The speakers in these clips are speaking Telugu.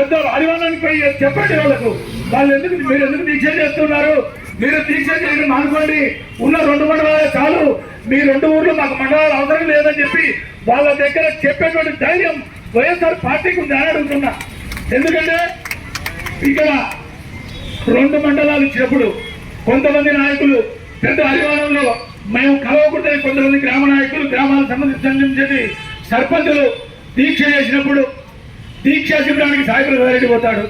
పెద్ద అరివానానికి పోయి చెప్పండి వాళ్ళకు. వాళ్ళు మీరు ఎందుకు దీక్ష చేస్తున్నారు? మీరు దీక్ష చేయడం అనుకోండి, ఉన్న 2 మండలాలు చాలు, మీ 2 ఊర్లు మాకు మండలాలు అవసరం లేదని చెప్పి వాళ్ళ దగ్గర చెప్పేటువంటి ధైర్యం వైఎస్ఆర్ పార్టీకి ఉంది అని అడుగుతున్నా. ఎందుకంటే ఇక్కడ 2 మండలాలు ఇచ్చినప్పుడు కొంతమంది నాయకులు పెద్ద అరివానంలో మేము కలవకూడదని కొంతమంది గ్రామ నాయకులు, గ్రామాలకు సంబంధించి సర్పంచులు దీక్ష చేసినప్పుడు దీక్ష శిబిరానికి సాయిప్రసాద్ పోతాడు.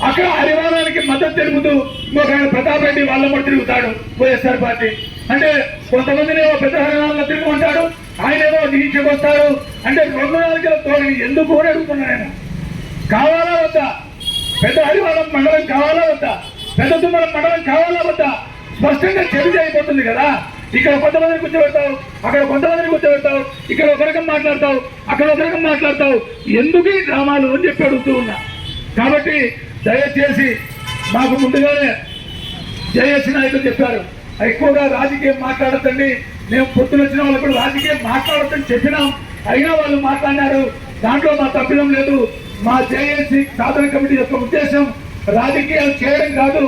అక్కడ హరివానానికి మద్దతు తెలుపుతూ ఇంకొక ఆయన ప్రతాప్ రెడ్డి వాళ్ళ కూడా తిరుగుతాడు వైఎస్ఆర్ పార్టీ. అంటే కొంతమందినేమో పెద్ద హరివానంలో తిరుగుంటాడు, ఆయనేమో దీక్షకు వస్తాడు. అంటే 2 నాలుగుల తోడు ఎందుకు కూడా అడుగుతున్నాను ఆయన. కావాలా వద్దా? పెద్ద హరివానం మండలం కావాలా వద్దా? పెద్ద తుమ్మలం మండలం కావాలా వద్దా? స్పష్టంగా చర్చ అయిపోతుంది కదా. ఇక్కడ కొంతమందిని కూర్చోబెడతావు, అక్కడ కొంతమందిని కూర్చోబెడతావు, ఇక్కడ ఒక రకం మాట్లాడతావు, అక్కడ ఒక రకం మాట్లాడతావు. ఎందుకు ఈ డ్రామాలు అని చెప్పి అడుగుతూ ఉన్నా. కాబట్టి దయచేసి మాకు ముందుగానే జేఏసీ నాయకులు చెప్పారు, ఎక్కువగా రాజకీయం మాట్లాడద్దండి. మేము పొద్దున వచ్చిన వాళ్ళు కూడా రాజకీయం మాట్లాడద్దని చెప్పినాం, అయినా వాళ్ళు మాట్లాడినారు. దాంట్లో మా తప్పిదం లేదు. మా జేఏసీ సాధన కమిటీ యొక్క ఉద్దేశం రాజకీయాలు చేయడం కాదు,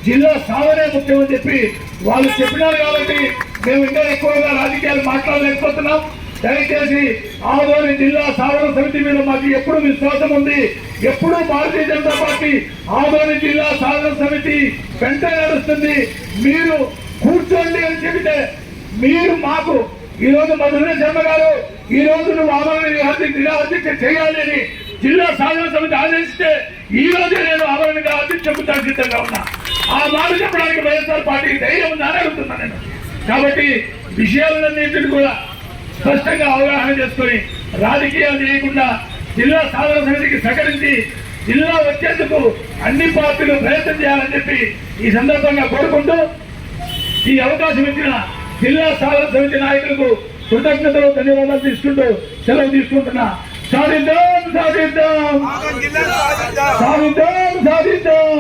జిల్లా సాధనే ముఖ్యం అని చెప్పి వాళ్ళు చెప్పినారు. కాబట్టి మేము ఇంకా ఎక్కువగా రాజకీయాలు మాట్లాడలేకపోతున్నాం. దయచేసి ఆదోని జిల్లా సాధన సమితి మీద మాకు ఎప్పుడు విశ్వాసం ఉంది. ఎప్పుడు భారతీయ జనతా పార్టీ ఆదోని జిల్లా సాధన సమితి వెంట నడుస్తుంది. మీరు కూర్చోండి అని చెబితే మీరు మాకు ఈరోజు మధుర శర్మ గారు ఈరోజు నువ్వు ఆమరణ నిరాధ్యక్ష చేయాలి అని జిల్లా సాధన సమితి ఆదేశిస్తే ఈ రోజే నేను ఆమరణ నిరాధ్యక్ష చెబుతాను సిద్ధంగా ఉన్నా. ఆ మాట చెప్పడానికి వైఎస్ఆర్ పార్టీకి ధైర్యం ఉందని అడుగుతున్నాను నేను. కాబట్టి విషయాలన్నింటినీ కూడా స్పష్టంగా అవగాహన చేసుకొని రాజకీయాలు చేయకుండా జిల్లా సాధన సమితికి సహకరించి జిల్లా వచ్చేందుకు అన్ని పార్టీలు ప్రయత్నం చేయాలని చెప్పి ఈ సందర్భంగా కోరుకుంటూ ఈ అవకాశం ఇచ్చిన జిల్లా సాధన సమితి నాయకులకు కృతజ్ఞతలు, ధన్యవాదాలు తీసుకుంటూ సెలవు తీసుకుంటున్నా. సాధిద్దాం సాధిద్దాం సాధిద్దాం సాధిద్దాం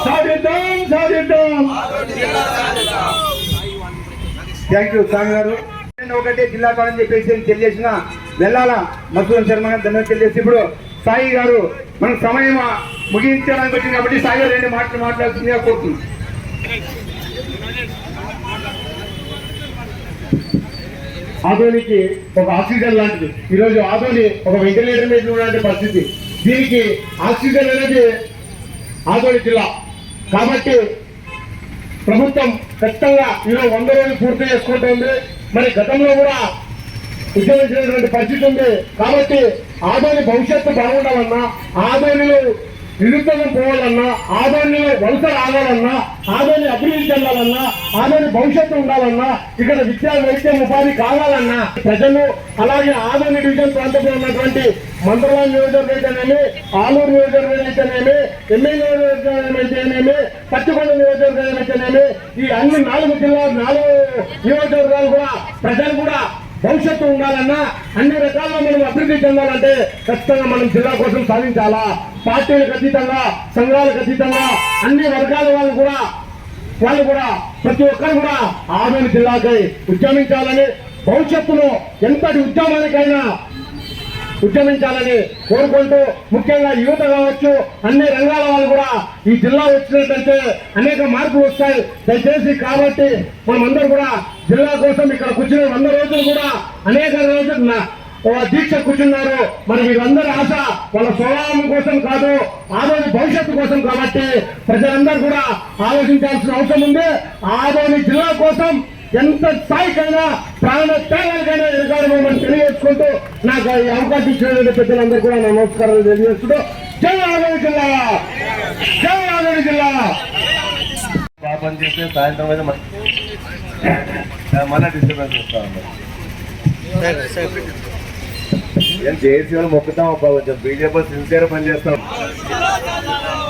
సాధిద్దాం సాధిద్దాం. థ్యాంక్ యూ స్వామి గారు. ఒకటే జిల్లా కావాలని చెప్పేసి తెలియజేసిన వెళ్ళాల మధుసూదన్ శర్మ గారు ధన్యవాదాలు తెలియజేసి ఇప్పుడు సాయి గారు మనకు సమయం ముగించడానికి వచ్చింది కాబట్టి సాయి గారు 2 మాటలు మాట్లాడుతుందిగా కోరుతుంది. ఆదోనికి ఒక ఆక్సిజన్ లాంటిది. ఈరోజు ఆదోని ఒక వెంటిలేటర్ మీద ఉన్నటువంటి పరిస్థితి. దీనికి ఆక్సిజన్ అనేది ఆదోని జిల్లా కాబట్టి ప్రభుత్వం ఖచ్చితంగా ఈరోజు 100 రోజులు పూర్తి చేసుకుంటుంది. మరి గతంలో కూడా ఉద్యమించినటువంటి పరిస్థితి ఉంది. కాబట్టి ఆదోని భవిష్యత్తు బాగుండాలన్నా, ఆదోనిలో నిరుద్యోగం పోవాలన్నా, ఆదోనిలో వలస రావాలన్నా, ఆదోని అభివృద్ధి చెందాలన్నా, ఆదోని భవిష్యత్తు ఉండాలన్నా, ఇక్కడ విద్యా వైద్యం ఉపాధి కావాలన్నా ప్రజలు అలాగే ఆదోని డివిజన్ ప్రాంతంలో ఉన్నటువంటి మంత్రాలయం నియోజకవర్గం, ఆలూరు నియోజకవర్గం, ఎమ్మెల్యే నియోజకవర్గం, పచ్చికొండ నియోజకవర్గం, ఈ అన్ని 4 జిల్లాలు 4 నియోజకవర్గాలు కూడా ప్రజలు కూడా భవిష్యత్తు ఉండాలన్నా, అన్ని రకాల్లో మనం అభివృద్ధి చెందాలంటే ఖచ్చితంగా మనం జిల్లా కోసం సాధించాలా. పార్టీలకు అతీతంగా, సంఘాలకు అతీతంగా అన్ని వర్గాల వాళ్ళు కూడా ప్రతి ఒక్కరు కూడా ఆదోని జిల్లాకై ఉద్యమించాలని, భవిష్యత్తులో ఎంతటి ఉద్యమానికైనా ఉద్యమించాలని కోరుకుంటూ ముఖ్యంగా యువత కావచ్చు, అన్ని రంగాల వాళ్ళు కూడా ఈ జిల్లా వచ్చినట్లయితే అనేక మార్పులు వస్తాయి. దయచేసి కాబట్టి మనమందరూ కూడా జిల్లా కోసం ఇక్కడ కూర్చున్న 100 రోజులు కూడా అనేక రోజులు దీక్ష కూర్చున్నారు. మరి వీరందరి ఆశ వాళ్ళ స్వభావం కోసం కాదు, ఆదోని భవిష్యత్తు కోసం. కాబట్టి ప్రజలందరూ కూడా ఆలోచించాల్సిన అవసరం ఉంది. ఆదోని జిల్లా కోసం ఎంత స్థాయికైనా ప్రాణ త్యాగానికైనా ఎదుగుతామని తెలియజేసుకుంటూ నాకు ఈ అవకాశం ఇచ్చిన పెద్దలందరూ కూడా నా నమస్కారాలు తెలియజేసుకుంటూ జై ఆదోని జిల్లా, జై ఆదోని జిల్లా. పాపం చేస్తే సాయంత్రం అయితే మళ్ళీ డిస్టర్బెన్స్ వస్తా ఉన్నాం. చేసి వాళ్ళు మొక్కుతాం, కొంచెం బీజేపీ సిన్సియర్ పని చేస్తాం.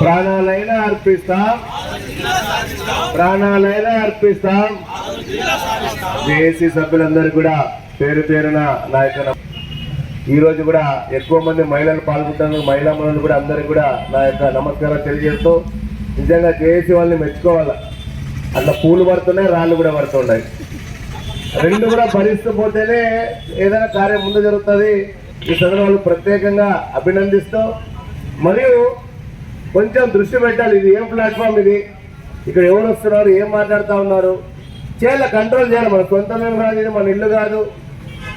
ప్రాణాలైనా అర్పిస్తాం, ప్రాణాలైనా అర్పిస్తాం. జేఏసీ సభ్యులందరూ కూడా పేరు పేరున నాయకులు. ఈ రోజు కూడా ఎక్కువ మంది మహిళలు పాల్గొంటున్నారు. మహిళా మనులు కూడా అందరికీ కూడా నా యొక్క నమస్కారం తెలియజేస్తూ, నిజంగా జేఏసీ వాళ్ళని మెచ్చుకోవాలా. అట్లా పూలు పడుతున్నాయి, రాళ్ళు కూడా పడుతున్నాయి. 2 కూడా భరిస్తూ పోతేనే ఏదైనా కార్యం ముందు జరుగుతుంది. ఈ సందర్భంలో ప్రత్యేకంగా అభినందిస్తూ మరియు కొంచెం దృష్టి పెట్టాలి. ఇది ఏం ప్లాట్ఫామ్, ఇది ఇక్కడ ఎవరు వస్తున్నారు, ఏం మాట్లాడుతూ ఉన్నారు, చేయాలి, కంట్రోల్ చేయాలి. మన సొంతమేం కాదు, ఇది మన ఇల్లు కాదు,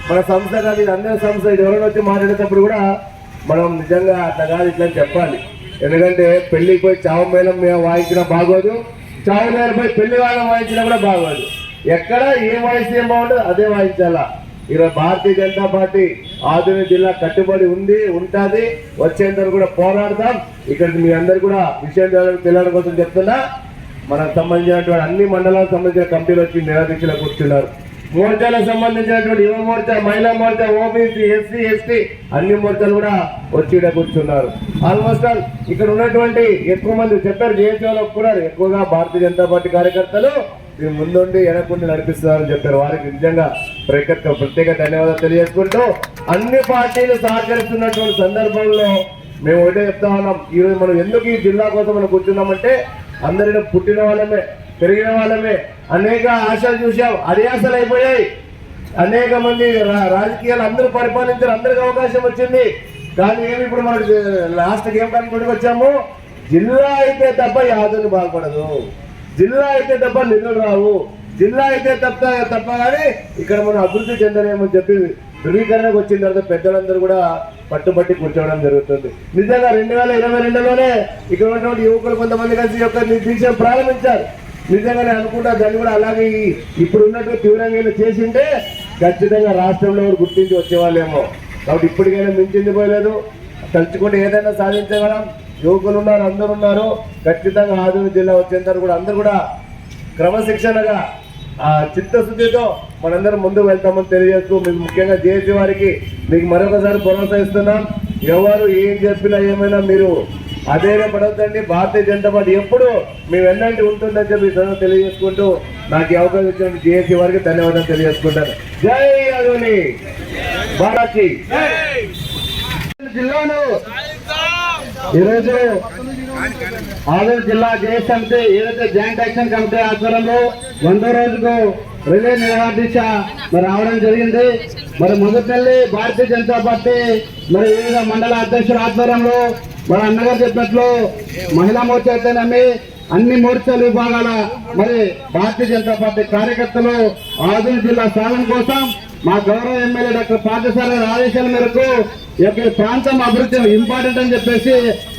మన సంస్థ కాదు, ఇది అందరి సంస్థ. ఇది ఎవరైనా వచ్చి మాట్లాడేటప్పుడు కూడా మనం నిజంగా అట్లా కాదు ఇట్లా చెప్పాలి. ఎందుకంటే పెళ్లికి పోయి చావు మేళం మేము వాయించినా బాగోదు, చావు మేళం పోయి పెళ్లి వాళ్ళం వాయించినా కూడా బాగోదు. ఎక్కడ ఏం వాయిస్తే ఏం బాగుంటుంది అదే వాయించాలా. ఈరోజు భారతీయ జనతా పార్టీ ఆధునిక జిల్లా కట్టుబడి ఉంది, ఉంటుంది, వచ్చేందరూ కూడా పోరాడతాం. ఇక్కడ మీ అందరు కూడా విషయం తెలియడం కోసం చెప్తున్నా, మనకు సంబంధించినటువంటి అన్ని మండలాలకు సంబంధించిన కమిటీలు వచ్చి నిరాదీక్షలో కూర్చున్నారు. మోర్చాలకు సంబంధించినటువంటి యువ మోర్చా, మహిళా మోర్చా, ఓబీసీ, ఎస్సీ, ఎస్టీ అన్ని మోర్చాలు కూడా వచ్చి ఇక్కడ కూర్చున్నారు. ఆల్మోస్ట్ ఆల్ ఇక్కడ ఉన్నటువంటి ఎక్కువ మంది చెప్పారు, జేఏసీలో కూడా ఎక్కువగా భారతీయ జనతా పార్టీ కార్యకర్తలు మీరు ముందుండి వెనకుండి నడిపిస్తున్నారని చెప్పారు. వారికి నిజంగా ప్రత్యేక ధన్యవాదాలు తెలియజేసుకుంటూ అన్ని పార్టీలు సహకరిస్తున్నటువంటి సందర్భంలో మేము ఒకటే చెప్తా ఉన్నాం. ఈరోజు మనం ఎందుకు ఈ జిల్లా కోసం మనం కూర్చున్నామంటే అందరిని పుట్టిన వాళ్ళమే, పెరిగిన వాళ్ళమే, అనేక ఆశలు చూసాం, అడియాసలు అయిపోయాయి. అనేక మంది రాజకీయాలు అందరూ పరిపాలించారు, అందరికి అవకాశం వచ్చింది. కానీ ఏమి ఇప్పుడు మనకు లాస్ట్కి ఏం కనుక్కుంటూ వచ్చాము, జిల్లా అయితే తప్ప యాదవులు బాగుపడదు, జిల్లా అయితే తప్ప నిధులు రావు, జిల్లా అయితే తప్ప కానీ ఇక్కడ మనం అభివృద్ధి చెందలేమని చెప్పి ధృవీకరణకు వచ్చిన తర్వాత పెద్దలందరూ కూడా పట్టుబట్టి కూర్చోవడం జరుగుతుంది. నిజంగా 2022లోనే ఇక్కడ ఉన్నటువంటి యువకులు కొంతమంది కలిసి యొక్క దీక్ష ప్రారంభించారు. నిజంగానే అనుకుంటా దాన్ని కూడా అలాగే ఇప్పుడు ఉన్నట్టు తీవ్రంగా చేసింటే ఖచ్చితంగా రాష్ట్రంలో గుర్తించి వచ్చేవాళ్ళేమో. కాబట్టి ఇప్పటికైనా మించింది పోయలేదు, తలుచుకుంటే ఏదైనా సాధించగలం. యువకులు ఉన్నారు, అందరు ఉన్నారు. ఖచ్చితంగా ఆధునిక జిల్లా వచ్చేంత కూడా అందరూ కూడా క్రమశిక్షణగా చిత్తశుద్ధితో మనందరం ముందుకు వెళ్తామని తెలియజేస్తూ మీకు ముఖ్యంగా జేఏసీ వారికి మీకు మరొకసారి భరోసా ఇస్తున్నాం. ఎవరు ఏం చెప్పినా ఏమైనా మీరు అధైర్యపడవద్దండి. భారతీయ జనతా పార్టీ ఎప్పుడు మేము వెన్నంటి ఉంటుందని చెప్పి తెలియజేసుకుంటూ నాకు ఈ అవకాశం ఇచ్చిన జేఏసీ వారికి ధన్యవాదాలు తెలియజేసుకుంటాను. జై ఆధుని భారత్. జిల్లాను ఈరోజు ఆదూరు జిల్లా జేఏసీ సమితి ఏదైతే జాయింట్ యాక్షన్ కమిటీ ఆధ్వర్యంలో 100వ రోజుకు రిలే నిర్వహించ మరి రావడం జరిగింది. మరి మొదటి నెల భారతీయ జనతా పార్టీ మరి వివిధ మండల అధ్యక్షుల ఆధ్వర్యంలో మరి అన్నగారు చెప్పినట్లు మహిళా మోర్చా అయితేనేమి అన్ని మోర్చాల విభాగాల మరి భారతీయ జనతా పార్టీ కార్యకర్తలు ఆదూరు జిల్లా సాధన కోసం మా గౌరవ ఎమ్మెల్యే డాక్టర్ పార్థసారథి గారి ఆదేశాల మేరకు ఈ యొక్క ప్రాంతం అభివృద్ధి ఇంపార్టెంట్ అని చెప్పేసి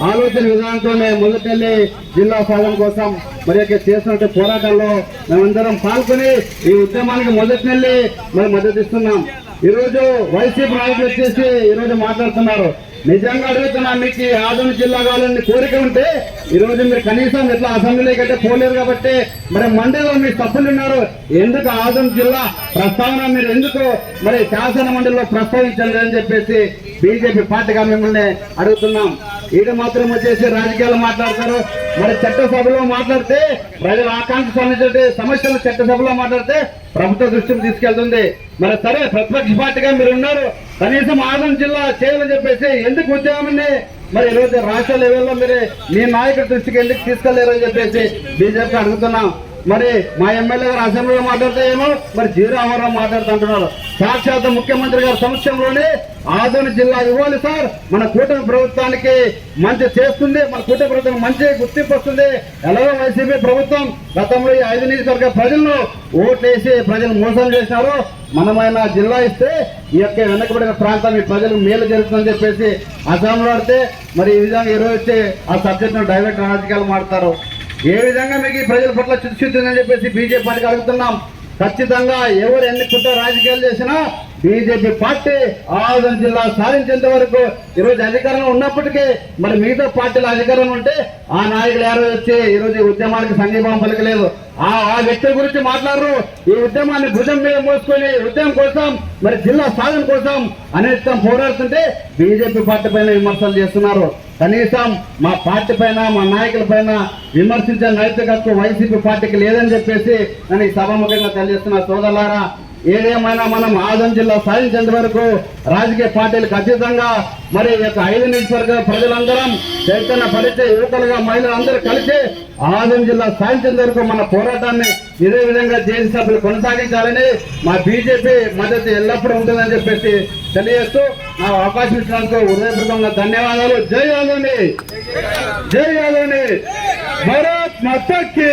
ఆలోచన విధానంతోనే మొదటికెళ్ళి జిల్లా సాధన కోసం మరి చేస్తున్న పోరాటంలో మేమందరం పాల్గొని ఈ ఉద్యమానికి మొదటికెళ్ళి మరి మద్దతు ఇస్తున్నాం. ఈరోజు వైసీపీ నాయకులు వచ్చేసి ఈరోజు మాట్లాడుతున్నారు. నిజంగా అడుగుతున్నా, మీకు ఆదోని జిల్లా కావాలని కోరిక ఉంటే ఈరోజు మీరు కనీసం ఎట్లా అసెంబ్లీకి అయితే పోలేరు కాబట్టి మరి మండలిలో మీ తప్పులు ఉన్నారు. ఎందుకు ఆదోని జిల్లా ప్రస్తావన మీరు ఎందుకు మరి శాసన మండలిలో ప్రస్తావించండి అని చెప్పేసి బీజేపీ పార్టీగా మిమ్మల్ని అడుగుతున్నాం. ఈడ మాత్రం వచ్చేసి రాజకీయాలు మాట్లాడతారు. మరి చట్టసభలో మాట్లాడితే ప్రజల ఆకాంక్ష సంబంధించిన సమస్యలు చట్టసభలో మాట్లాడితే ప్రభుత్వ దృష్టికి తీసుకెళ్తుంది. మరి సరే, ప్రతిపక్ష పార్టీగా మీరు ఉన్నారు, కనీసం ఆదోని జిల్లా చేయాలని చెప్పేసి ఎందుకు ఉద్యమాన్ని మరి ఈరోజు రాష్ట్ర లెవెల్లో మీరు మీ నాయకుల దృష్టికి ఎందుకు తీసుకెళ్లేరు అని చెప్పేసి బీజేపీ అడుగుతున్నాం. మరి మా ఎమ్మెల్యే గారు అసెంబ్లీలో మాట్లాడితే ఏమో మరి 0 అవర్ మాట్లాడుతుంటున్నారు. సాక్షాత్ ముఖ్యమంత్రి గారి సమక్షంలోనే ఆదోని జిల్లా ఇవ్వాలి సార్, మన కూటమి ప్రభుత్వానికి మంచి చేస్తుంది, మన కూటమి ప్రభుత్వం మంచి గుర్తింపు వస్తుంది. ఎలాగో వైసీపీ ప్రభుత్వం గతంలో ఈ 5 నియోజకవర్గ ప్రజలను ఓట్లేసి ప్రజలు మోసం చేసినారు. మనమైన జిల్లా ఇస్తే ఈ యొక్క వెనకబడిన ప్రాంతానికి ప్రజలకు మేలు జరుగుతుందని చెప్పేసి అసెంబ్లీలో ఆడితే మరి ఈ విధంగా ఈరోజు వచ్చి ఆ సబ్జెక్టును డైరెక్ట్ రాజకీయాలు మాడతారు. ఏ విధంగా మీకు ఈ ప్రజల పట్ల చిత్తశుద్ధి ఉందని చెప్పేసి బీజేపీ పార్టీకి అడుగుతున్నాం. ఖచ్చితంగా ఎవరు ఎన్ని కుట్ర రాజకీయాలు చేసినా బీజేపీ పార్టీ ఆదోని జిల్లా సాధించేంత వరకు ఈరోజు అధికారంలో ఉన్నప్పటికీ మరి మిగతా పార్టీల అధికారంలో ఉంటే ఆ నాయకులు ఎవరో వచ్చి ఈరోజు ఉద్యమానికి సంఘీభావం పలకలేదు. ఆ వ్యక్తుల గురించి మాట్లాడరు. ఈ ఉద్యమాన్ని భుజం మీద మోసుకొని ఉద్యమం కోసం మరి జిల్లా సాధన కోసం అనేకం పోరాడుతుంటే బీజేపీ పార్టీ పైన విమర్శలు చేస్తున్నారు. కనీసం మా పార్టీ పైన మా నాయకుల పైన విమర్శించే నైతిక హక్కు వైసీపీ పార్టీకి లేదని చెప్పేసి నేను ఈ సభాముఖంగా తెలియజేస్తున్న. సోదరులారా, ఏదేమైనా మనం ఆదం జిల్లా సాధించేంత వరకు రాజకీయ పార్టీలకు అతీతంగా మరి ఈ యొక్క 5 నియోజకవర్గ ప్రజలందరం చైతన్య పరిచే యువకులుగా మహిళలందరూ కలిసి ఆదం జిల్లా సాధించేంత వరకు మన పోరాటాన్ని ఇదే విధంగా జేఏసీ సభ్యులు కొనసాగించాలని మా బీజేపీ మద్దతు ఎల్లప్పుడూ ఉంటుందని చెప్పేసి తెలియజేస్తూ నా అవకాశం ఇచ్చినందుకు హృదయపూర్వకంగా ధన్యవాదాలు. జై ఆదోని, జై ఆదోని, భారత్ మాతాకి.